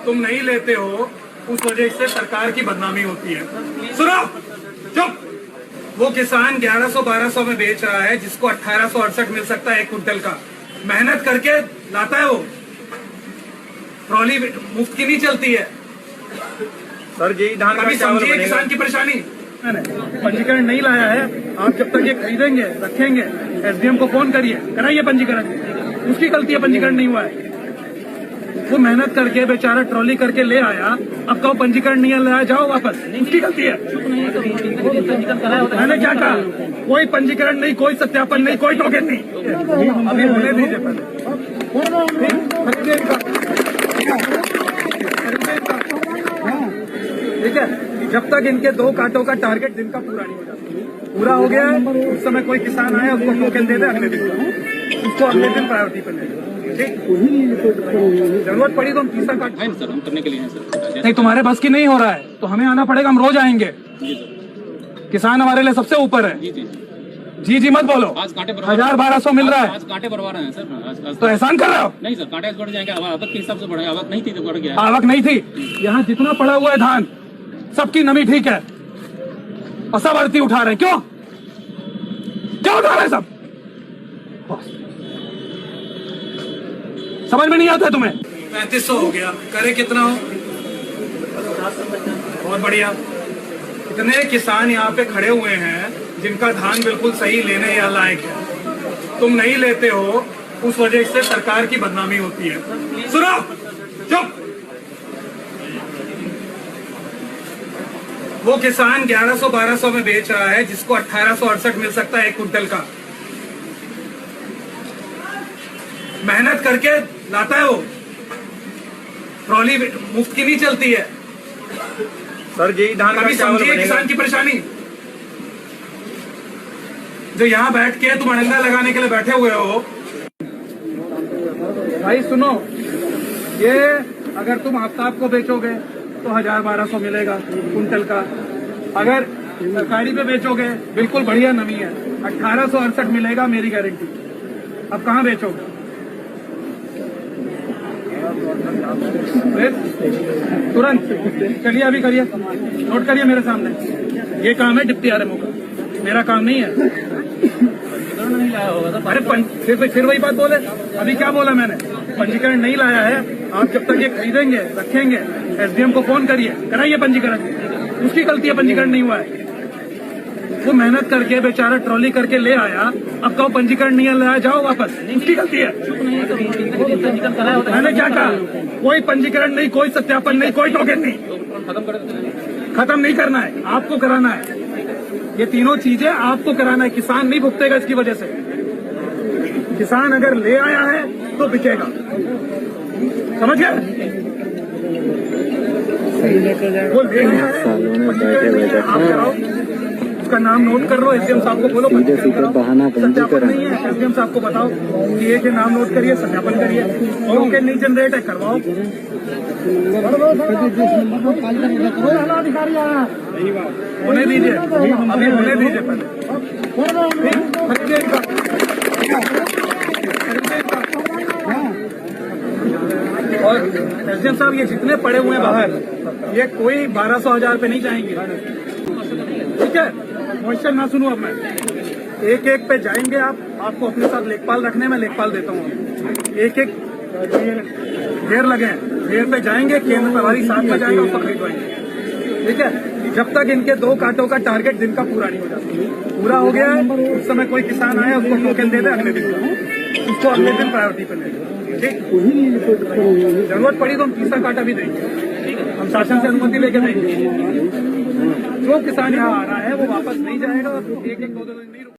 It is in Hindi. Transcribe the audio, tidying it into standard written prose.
तुम नहीं लेते हो उस वजह से सरकार की बदनामी होती है। सुनो, चुप। वो किसान 1100-1200 में बेच रहा है जिसको 1868 मिल सकता है 1 कुंटल का। मेहनत करके लाता है वो, ट्रॉली मुफ्त की नहीं चलती है। सर जी धान कभी समझिए किसान की परेशानी। पंजीकरण नहीं लाया है, आप जब तक ये खरीदेंगे रखेंगे, एसडीएम को फोन करिए, कराइए पंजीकरण। उसकी गलती है, पंजीकरण नहीं हुआ है। वो मेहनत करके बेचारा ट्रॉली करके ले आया, अब कहो पंजीकरण नहीं लाया, जाओ वापस, उसकी गलती है। मैंने क्या कहा? कोई पंजीकरण नहीं, कोई सत्यापन नहीं, कोई टोकन नहीं। अभी होने दीजिए ठीक है। जब तक इनके 2 कांटों का टारगेट दिन का पूरा नहीं हो जाता, पूरा हो गया है उस समय कोई किसान आया उसको टोकन दे दे, अगले दिन उसको अगले दिन प्रायोरिटी पर ले। जरूरत पड़ी तो हम तीसरा काट सर हम करने के लिए हैं सर। नहीं, तुम्हारे बस की नहीं हो रहा है तो हमें आना पड़ेगा, हम रोज आएंगे। किसान हमारे लिए सबसे ऊपर है। जी जी मत बोलो। आज कांटे 1000-1200 मिल रहा है, आज कांटे भरवा रहे हैं सर। तो एहसान कर रहे हो? नहीं सर, कांटे बढ़ जाएंगे, आवक के हिसाब से बढ़े, आवक नहीं थी तो बढ़ गया। आवक नहीं थी, यहाँ जितना पड़ा हुआ है धान सबकी नमी ठीक है और सब आरती उठा रहे हैं। क्यों क्या उठा रहे हैं सब? समझ में नहीं आता है तुम्हें? 3500 हो गया, करे कितना हो? बहुत बढ़िया। इतने किसान यहाँ पे खड़े हुए हैं जिनका धान बिल्कुल सही लेने या लायक है, तुम नहीं लेते हो उस वजह से सरकार की बदनामी होती है। सुनो, चुप। वो किसान 1100-1200 में बेच रहा है जिसको 1868 मिल सकता है 1 कुंटल का। मेहनत करके लाता है वो, ट्रॉली मुफ्त की नहीं चलती है। सर जी धान कभी समझिए किसान की परेशानी। जो यहाँ बैठ के तुम अड़ंगा लगाने के लिए बैठे हुए हो, भाई सुनो, ये अगर तुम आफ्ताब को बेचोगे तो 1000-1200 मिलेगा कुंटल का। अगर सरकारी पे बेचोगे बिल्कुल बढ़िया नमी है, 1868 मिलेगा मेरी गारंटी। अब कहाँ बेचोगे? तुरंत चलिए, अभी करिए, नोट करिए मेरे सामने। ये काम है डिप्टी आरएमओ का, मेरा काम नहीं है। अरे फिर वही बात बोले, अभी क्या बोला मैंने? पंजीकरण नहीं लाया है, आप जब तक ये खरीदेंगे रखेंगे, एसडीएम को फोन करिए, कराइए पंजीकरण। उसकी गलती है, पंजीकरण नहीं हुआ है। वो मेहनत करके बेचारा ट्रॉली करके ले आया, अब कहो पंजीकरण नहीं लाया, जाओ वापस, उसकी गलती है। मैंने क्या कहा? कोई पंजीकरण नहीं, कोई सत्यापन नहीं, कोई टोकन नहीं। खत्म नहीं करना है, आपको कराना है। ये तीनों चीजें आपको कराना है, किसान नहीं भुगतेगा इसकी वजह से। किसान अगर ले आया है तो बिकेगा, समझ गए? वो ले आया है, आप कराओ, उसका नाम नोट कर लो, एसडीएम साहब को बोलो सत्यापन नहीं है, एसडीएम साहब को बताओ कि एक नाम नोट करिए, सत्यापन करिए। टोकन नहीं जनरेट है, करवाओ। होने दीजिए, अभी होने दीजिए और एसडीएम साहब ये जितने पड़े हुए हैं बाहर, ये कोई 1200-1000 पे नहीं जाएंगे, ठीक है? क्वेश्चन ना सुनो, अब मैं एक एक पे जाएंगे। आपको अपने साथ लेखपाल रखने में लेखपाल देता हूँ। एक एक ढेर लगे हैं, ढेर पे जाएंगे, केंद्र प्रभारी साथ में जाएंगे, उसको खरीदवाएंगे, ठीक है? जब तक इनके 2 कांटों का टारगेट दिन का पूरा नहीं हो जाता, पूरा हो गया है उस समय कोई किसान आया उसको टोकन दे दे, अगले दिन उसको अगले दिन प्रायोरिटी पर ले। ठीक, जरूरत पड़ी तो हम तीसरा कांटा भी देंगे, हम शासन से अनुमति लेके देंगे। जो किसान यहाँ आ रहा है वो वापस नहीं जाएगा, एक 2 दिन नहीं